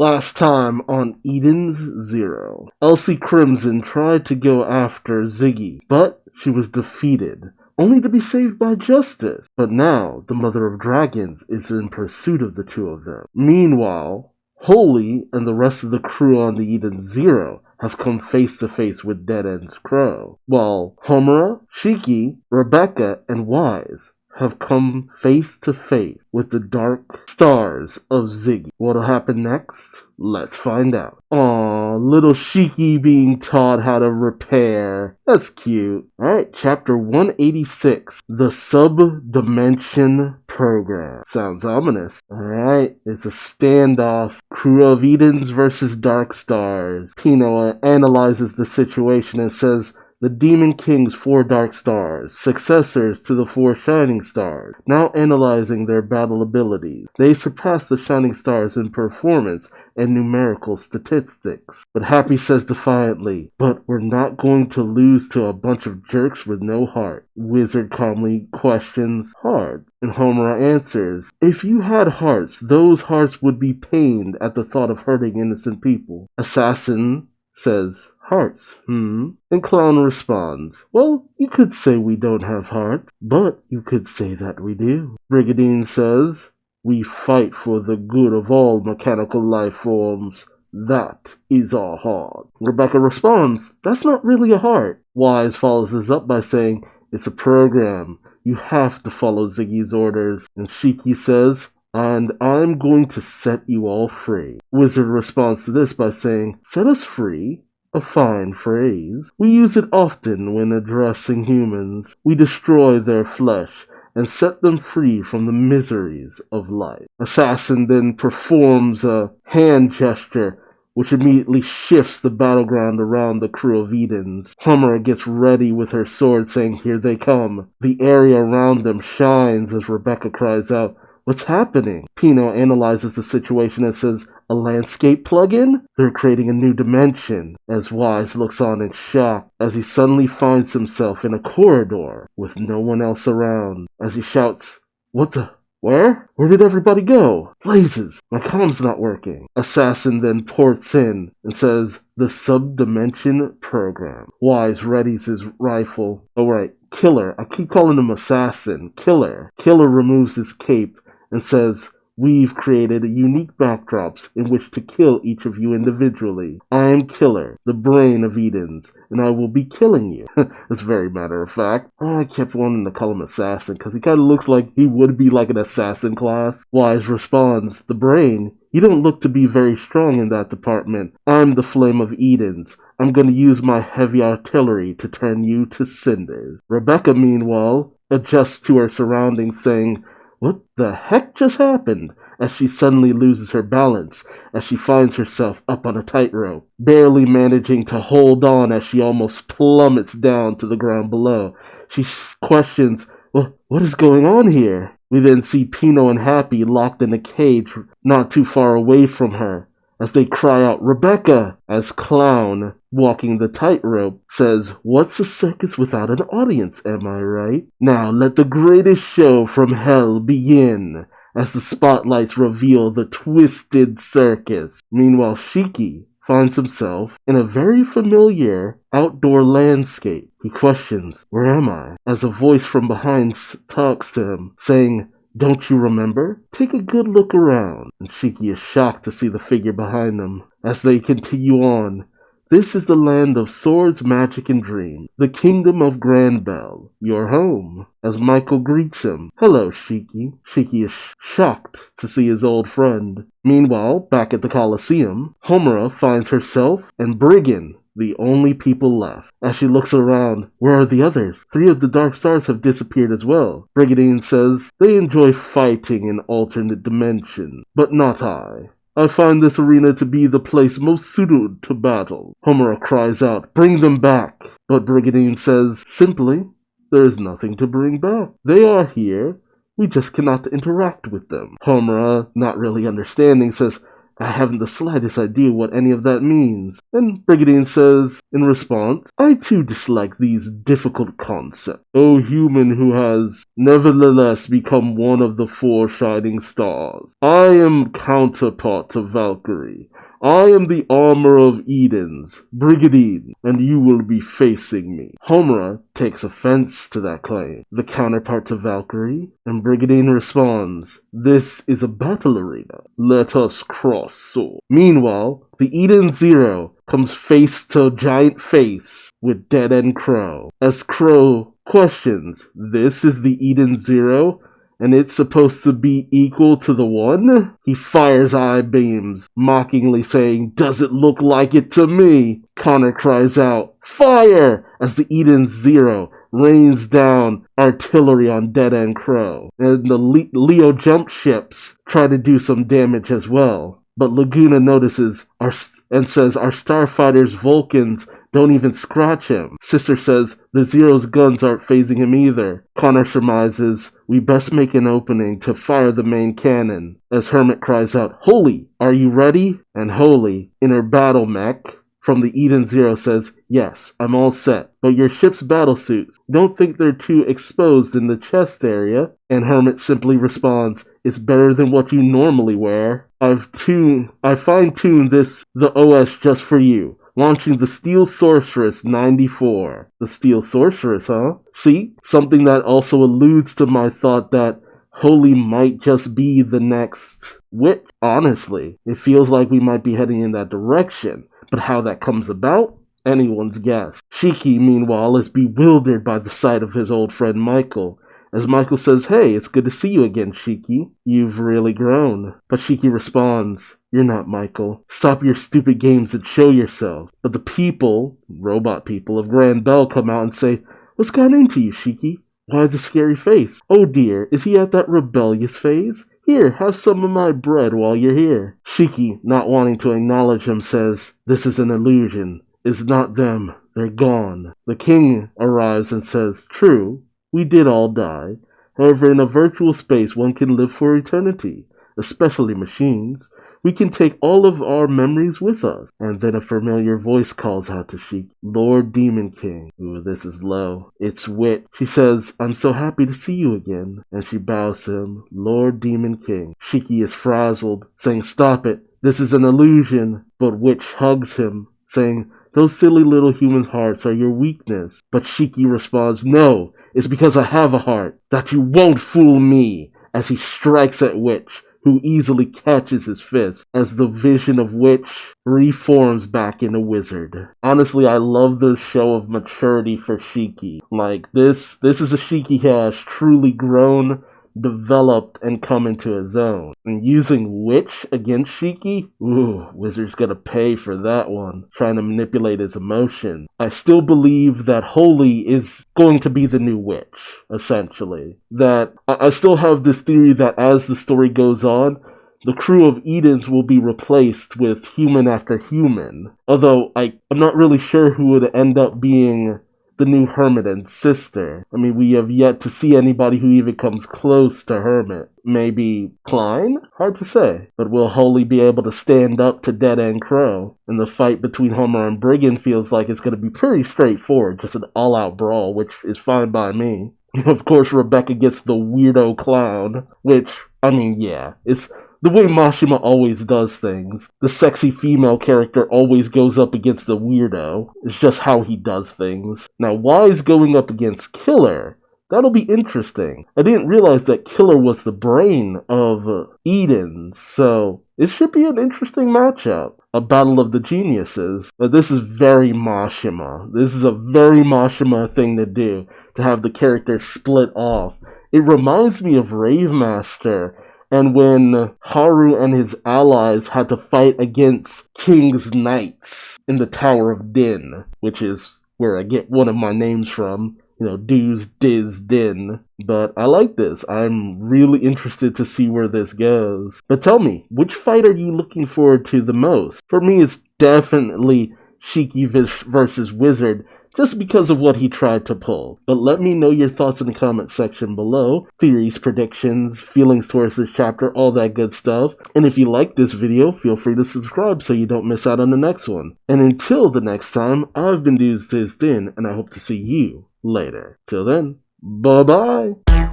Last time on Eden's Zero, Elsie Crimson tried to go after Ziggy, but she was defeated, only to be saved by Justice. But now, the Mother of Dragons is in pursuit of the two of them. Meanwhile, Holy and the rest of the crew on the Eden Zero have come face to face with Dead End's Crow, while Homura, Shiki, Rebecca, and Wise have come face to face with the dark stars of Ziggy. What'll happen next? Let's find out. Aw, little Shiki being taught how to repair. That's cute. Alright, chapter 186. The Subdimension Program. Sounds ominous. Alright, it's a standoff. Crew of Edens versus Dark Stars. Pino analyzes the situation and says, the Demon King's 4 Dark Stars, successors to the 4 Shining Stars, now analyzing their battle abilities. They surpass the Shining Stars in performance and numerical statistics. But Happy says defiantly, but we're not going to lose to a bunch of jerks with no heart. Wizard calmly questions, hard? And Homura answers, if you had hearts, those hearts would be pained at the thought of hurting innocent people. Assassin says, hearts, And Clown responds, well, you could say we don't have hearts, but you could say that we do. Brigadine says, we fight for the good of all mechanical life forms. That is our heart. Rebecca responds, that's not really a heart. Wise follows this up by saying, it's a program. You have to follow Ziggy's orders. And Shiki says, and I'm going to set you all free. Wizard responds to this by saying, set us free? A fine phrase. We use it often when addressing humans. We destroy their flesh and set them free from the miseries of life. Assassin then performs a hand gesture which immediately shifts the battleground around the crew of Edens. Homura gets ready with her sword saying, here they come. The area around them shines as Rebecca cries out, what's happening? Pino analyzes the situation and says, a landscape plugin? They're creating a new dimension. As Wise looks on in shock as he suddenly finds himself in a corridor with no one else around. As he shouts, what the? Where? Where did everybody go? Blazes! My comm's not working. Assassin then ports in and says, the Subdimension Program. Wise readies his rifle. Oh right, Killer. I keep calling him Assassin. Killer. Killer removes his cape and says, we've created unique backdrops in which to kill each of you individually. I am Killer, the brain of Edens, and I will be killing you. That's very matter of fact. I kept wanting to call him Assassin because he kind of looks like he would be like an assassin class. Wise responds, the brain? You don't look to be very strong in that department. I'm the Flame of Edens. I'm going to use my heavy artillery to turn you to cinders. Rebecca, meanwhile, adjusts to her surroundings, saying, what the heck just happened? As she suddenly loses her balance, as she finds herself up on a tightrope, barely managing to hold on as she almost plummets down to the ground below. She questions, well, what is going on here? We then see Pino and Happy locked in a cage not too far away from her, as they cry out, Rebecca! As Clown, walking the tightrope, says, what's a circus without an audience, am I right? Now let the greatest show from hell begin, as the spotlights reveal the twisted circus. Meanwhile, Shiki finds himself in a very familiar outdoor landscape. He questions, where am I? As a voice from behind talks to him, saying, don't you remember? Take a good look around. And Shiki is shocked to see the figure behind them. As they continue on, this is the land of swords, magic, and dreams. The kingdom of Grandbell. Your home. As Michael greets him. Hello, Shiki. Shiki is shocked to see his old friend. Meanwhile, back at the Coliseum, Homura finds herself and Brigand the only people left. As she looks around, where are the others? 3 of the Dark Stars have disappeared as well. Brigadine says, they enjoy fighting in alternate dimensions, but not I. I find this arena to be the place most suited to battle. Homura cries out, bring them back. But Brigadine says, simply, there is nothing to bring back. They are here. We just cannot interact with them. Homura, not really understanding, says, I haven't the slightest idea what any of that means. And Brigandine says, in response, I too dislike these difficult concepts. O human who has nevertheless become one of the four shining stars, I am counterpart to Valkyrie. I am the armor of Edens, Brigandine, and you will be facing me. Homura takes offense to that claim, the counterpart to Valkyrie, and Brigandine responds, this is a battle arena. Let us cross swords. Meanwhile, the Eden Zero comes face to giant face with Dead End Crow. As Crow questions, this is the Eden Zero? And it's supposed to be equal to the one? He fires eye beams, mockingly saying, does it look like it to me? Connor cries out, fire! As the Eden Zero rains down artillery on Dead End Crow. And the Leo jump ships try to do some damage as well. But Laguna notices and says our starfighters Vulcans don't even scratch him. Sister says the Zero's guns aren't phasing him either. Connor surmises we best make an opening to fire the main cannon. As Hermit cries out, Holy, are you ready? And Holy, in her battle mech from the Eden Zero says, yes, I'm all set, but your ship's battlesuits, don't think they're too exposed in the chest area? And Hermit simply responds, it's better than what you normally wear. I fine-tuned the OS just for you. Launching the Steel Sorceress 94. The Steel Sorceress, huh? See? Something that also alludes to my thought that Holy might just be the next witch. Honestly, it feels like we might be heading in that direction. But how that comes about? Anyone's guess. Shiki, meanwhile, is bewildered by the sight of his old friend Michael. As Michael says, hey, it's good to see you again, Shiki. You've really grown. But Shiki responds, you're not Michael. Stop your stupid games and show yourself. But the people, robot people of Grand Bell come out and say, what's gone into you, Shiki? Why the scary face? Oh dear, is he at that rebellious phase? Here, have some of my bread while you're here. Shiki, not wanting to acknowledge him, says, this is an illusion. It's not them. They're gone. The king arrives and says, true, we did all die. However, in a virtual space, one can live for eternity, especially machines. We can take all of our memories with us. And then a familiar voice calls out to Shiki, Lord Demon King. Ooh, this is low. It's Wit. She says, I'm so happy to see you again. And she bows to him, Lord Demon King. Shiki is frazzled, saying, stop it. This is an illusion. But Witch hugs him, saying, those silly little human hearts are your weakness. But Shiki responds, no, it's because I have a heart. That you won't fool me. As he strikes at Witch, who easily catches his fist as the vision of Witch reforms back in a wizard. Honestly, I love this show of maturity for Shiki. Like, this is a Shiki who has truly grown, developed, and come into his own. And using Witch against Shiki? Ooh, Wizard's gonna pay for that one. Trying to manipulate his emotion. I still believe that Holy is going to be the new Witch, essentially. That I still have this theory that as the story goes on, the crew of Edens will be replaced with human after human. Although I'm not really sure who would end up being the new Hermit and sister. I mean, we have yet to see anybody who even comes close to Hermit. Maybe Klein? Hard to say. But will Holy be able to stand up to Dead End Crow? And the fight between Homer and Brigand feels like it's going to be pretty straightforward, just an all-out brawl, which is fine by me. Of course, Rebecca gets the weirdo clown, which, I mean, yeah, it's the way Mashima always does things. The sexy female character always goes up against the weirdo. It's just how he does things. Now, Wise going up against Killer, that'll be interesting. I didn't realize that Killer was the brain of Eden, so it should be an interesting matchup. A battle of the geniuses. But this is very Mashima. This is a very Mashima thing to do, to have the characters split off. It reminds me of Rave Master, and when Haru and his allies had to fight against King's Knights in the Tower of Din, which is where I get one of my names from, Duuz-Diz-Din. But I like this. I'm really interested to see where this goes. But tell me, which fight are you looking forward to the most? For me, it's definitely Shiki versus Wizard, just because of what he tried to pull. But let me know your thoughts in the comment section below. Theories, predictions, feelings towards this chapter, all that good stuff. And if you like this video, feel free to subscribe so you don't miss out on the next one. And until the next time, I've been Duuz-Diz-Din, and I hope to see you later. Till then, bye-bye!